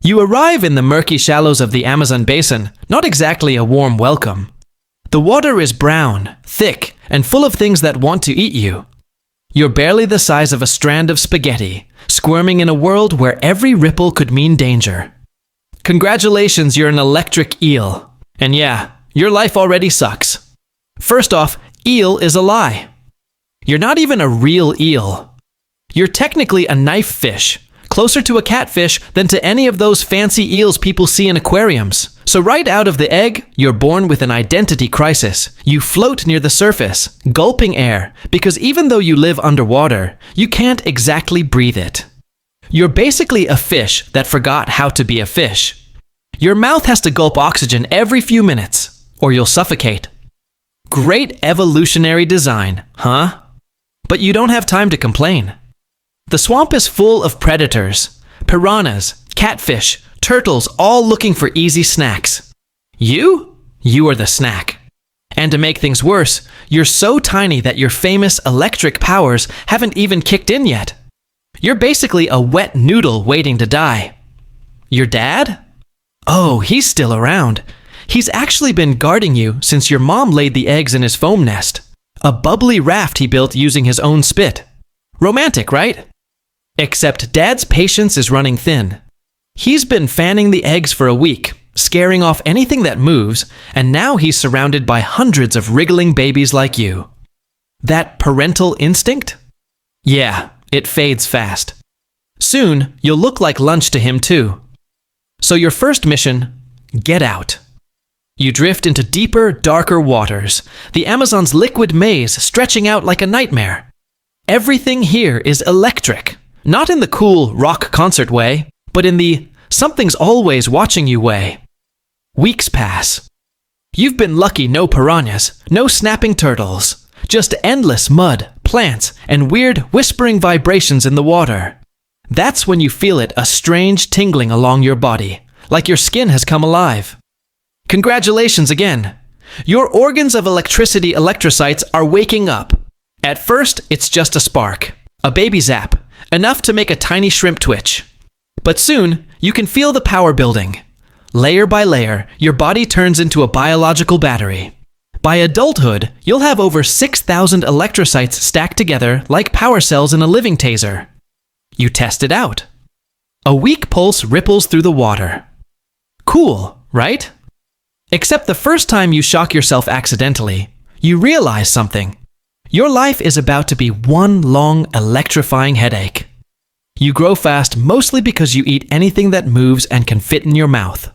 You arrive in the murky shallows of the Amazon basin, not exactly a warm welcome. The water is brown, thick, and full of things that want to eat you. You're barely the size of a strand of spaghetti, squirming in a world where every ripple could mean danger. Congratulations, you're an electric eel. And yeah, your life already sucks. First off, eel is a lie. You're not even a real eel. You're technically a knife fish, closer to a catfish than to any of those fancy eels people see in aquariums. So right out of the egg, you're born with an identity crisis. You float near the surface, gulping air, because even though you live underwater, you can't exactly breathe it. You're basically a fish that forgot how to be a fish. Your mouth has to gulp oxygen every few minutes, or you'll suffocate. Great evolutionary design, huh? But you don't have time to complain. The swamp is full of predators, piranhas, catfish, turtles, all looking for easy snacks. You are the snack. And to make things worse, you're so tiny that your famous electric powers haven't even kicked in yet. You're basically a wet noodle waiting to die. Your dad? Oh, he's still around. He's actually been guarding you since your mom laid the eggs in his foam nest. A bubbly raft he built using his own spit. Romantic, right? Except Dad's patience is running thin. He's been fanning the eggs for a week, scaring off anything that moves, and now he's surrounded by hundreds of wriggling babies like you. That parental instinct? Yeah, it fades fast. Soon, you'll look like lunch to him too. So your first mission, get out. You drift into deeper, darker waters, the Amazon's liquid maze stretching out like a nightmare. Everything here is electric, not in the cool rock concert way, but in the something's always watching you way. Weeks pass. You've been lucky, no piranhas, no snapping turtles, just endless mud, plants, and weird whispering vibrations in the water. That's when you feel it, a strange tingling along your body, like your skin has come alive. Congratulations again. Your organs of electricity electrocytes are waking up. At first, it's just a spark, a baby zap, enough to make a tiny shrimp twitch. But soon, you can feel the power building. Layer by layer, your body turns into a biological battery. By adulthood, you'll have over 6,000 electrocytes stacked together like power cells in a living taser. You test it out. A weak pulse ripples through the water. Cool, right? Except the first time you shock yourself accidentally, you realize something. Your life is about to be one long, electrifying headache. You grow fast mostly because you eat anything that moves and can fit in your mouth.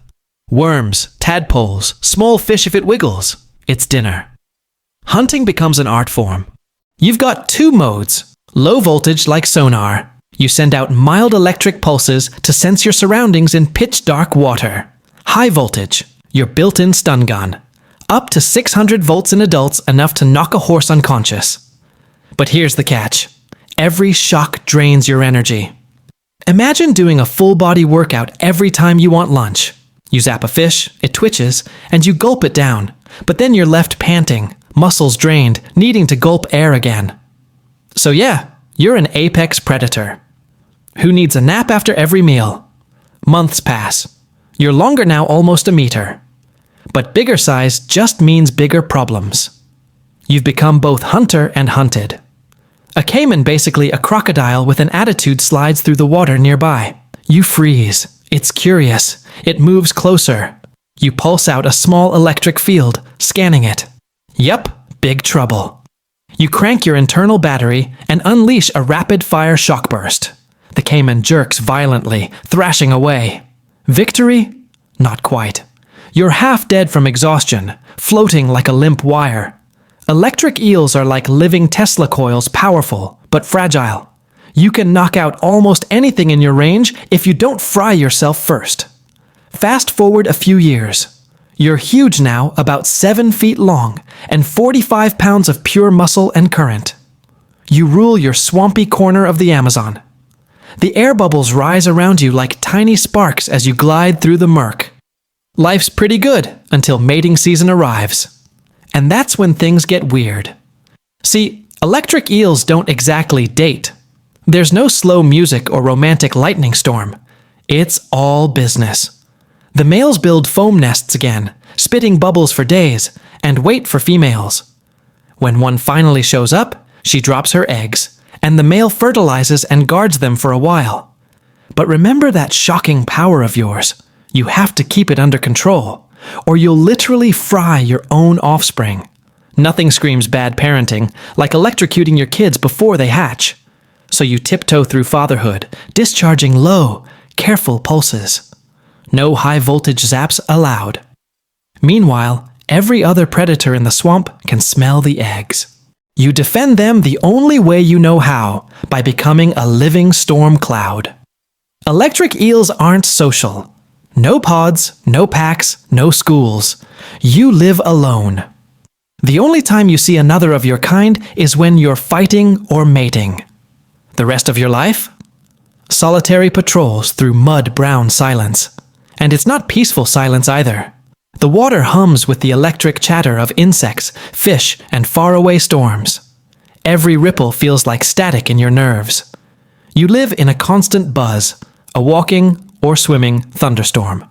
Worms, tadpoles, small fish if it wiggles. It's dinner. Hunting becomes an art form. You've got two modes. Low voltage like sonar. You send out mild electric pulses to sense your surroundings in pitch dark water. High voltage. Your built-in stun gun. Up to 600 volts in adults, enough to knock a horse unconscious. But here's the catch. Every shock drains your energy. Imagine doing a full-body workout every time you want lunch. You zap a fish, it twitches, and you gulp it down. But then you're left panting, muscles drained, needing to gulp air again. So yeah, you're an apex predator. Who needs a nap after every meal? Months pass. You're longer now, almost a meter. But bigger size just means bigger problems. You've become both hunter and hunted. A caiman, basically a crocodile with an attitude, slides through the water nearby. You freeze. It's curious. It moves closer. You pulse out a small electric field, scanning it. Yep, big trouble. You crank your internal battery and unleash a rapid-fire shock burst. The caiman jerks violently, thrashing away. Victory? Not quite. You're half dead from exhaustion, floating like a limp wire. Electric eels are like living Tesla coils, powerful, but fragile. You can knock out almost anything in your range if you don't fry yourself first. Fast forward a few years. You're huge now, about 7 feet long, and 45 pounds of pure muscle and current. You rule your swampy corner of the Amazon. The air bubbles rise around you like tiny sparks as you glide through the murk. Life's pretty good until mating season arrives. And that's when things get weird. See, electric eels don't exactly date. There's no slow music or romantic lightning storm. It's all business. The males build foam nests again, spitting bubbles for days, and wait for females. When one finally shows up, she drops her eggs, and the male fertilizes and guards them for a while. But remember that shocking power of yours. You have to keep it under control, or you'll literally fry your own offspring. Nothing screams bad parenting like electrocuting your kids before they hatch. So you tiptoe through fatherhood, discharging low, careful pulses. No high voltage zaps allowed. Meanwhile, every other predator in the swamp can smell the eggs. You defend them the only way you know how, by becoming a living storm cloud. Electric eels aren't social. No pods, no packs, no schools. You live alone. The only time you see another of your kind is when you're fighting or mating. The rest of your life? Solitary patrols through mud-brown silence. And it's not peaceful silence either. The water hums with the electric chatter of insects, fish, and faraway storms. Every ripple feels like static in your nerves. You live in a constant buzz, a walking or swimming thunderstorm.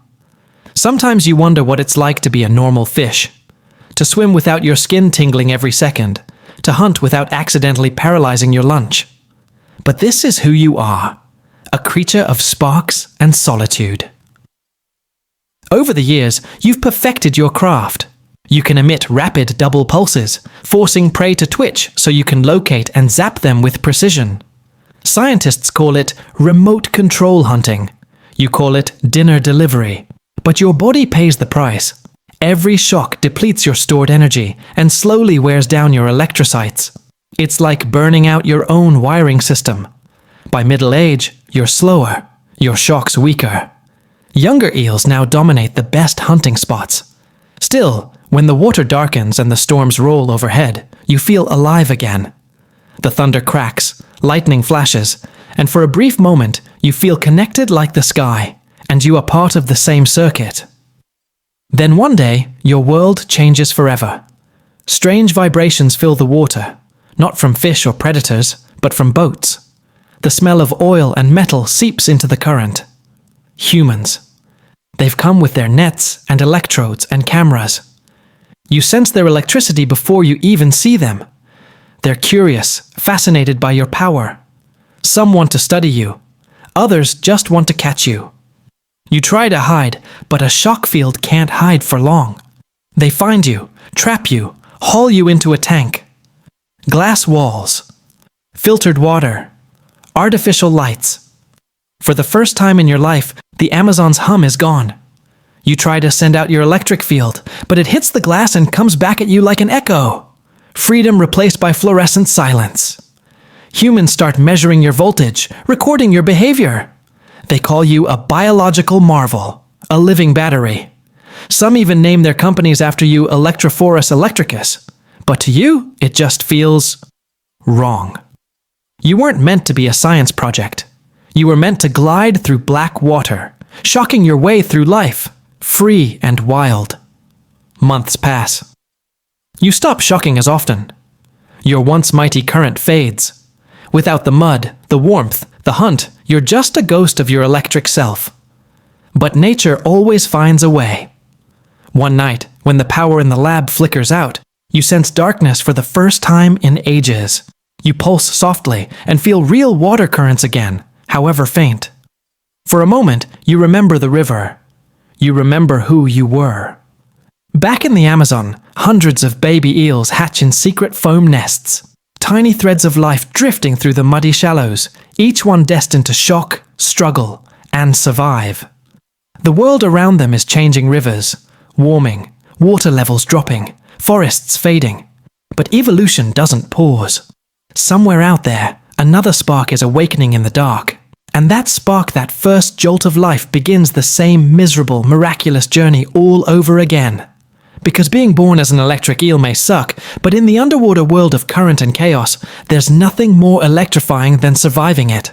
Sometimes you wonder what it's like to be a normal fish, to swim without your skin tingling every second, to hunt without accidentally paralyzing your lunch. But this is who you are, a creature of sparks and solitude. Over the years, you've perfected your craft. You can emit rapid double pulses, forcing prey to twitch so you can locate and zap them with precision. Scientists call it remote control hunting. You call it dinner delivery. But your body pays the price. Every shock depletes your stored energy and slowly wears down your electrocytes. It's like burning out your own wiring system. By middle age, you're slower, your shocks weaker. Younger eels now dominate the best hunting spots. Still, when the water darkens and the storms roll overhead, you feel alive again. The thunder cracks, lightning flashes, and for a brief moment, you feel connected like the sky, and you are part of the same circuit. Then one day, your world changes forever. Strange vibrations fill the water, not from fish or predators, but from boats. The smell of oil and metal seeps into the current. Humans. They've come with their nets and electrodes and cameras. You sense their electricity before you even see them. They're curious, fascinated by your power. Some want to study you. Others just want to catch you. You try to hide, but a shock field can't hide for long. They find you, trap you, haul you into a tank. Glass walls, filtered water, artificial lights. For the first time in your life, the Amazon's hum is gone. You try to send out your electric field, but it hits the glass and comes back at you like an echo. Freedom replaced by fluorescent silence. Humans start measuring your voltage, recording your behavior. They call you a biological marvel, a living battery. Some even name their companies after you, Electrophorus electricus. But to you, it just feels wrong. You weren't meant to be a science project. You were meant to glide through black water, shocking your way through life, free and wild. Months pass. You stop shocking as often. Your once mighty current fades. Without the mud, the warmth, the hunt, you're just a ghost of your electric self. But nature always finds a way. One night, when the power in the lab flickers out, you sense darkness for the first time in ages. You pulse softly and feel real water currents again, however faint. For a moment, you remember the river. You remember who you were. Back in the Amazon, hundreds of baby eels hatch in secret foam nests. Tiny threads of life drifting through the muddy shallows, each one destined to shock, struggle, and survive. The world around them is changing rivers, warming, water levels dropping, forests fading. But evolution doesn't pause. Somewhere out there, another spark is awakening in the dark. And that spark, that first jolt of life, begins the same miserable, miraculous journey all over again. Because being born as an electric eel may suck, but in the underwater world of current and chaos, there's nothing more electrifying than surviving it.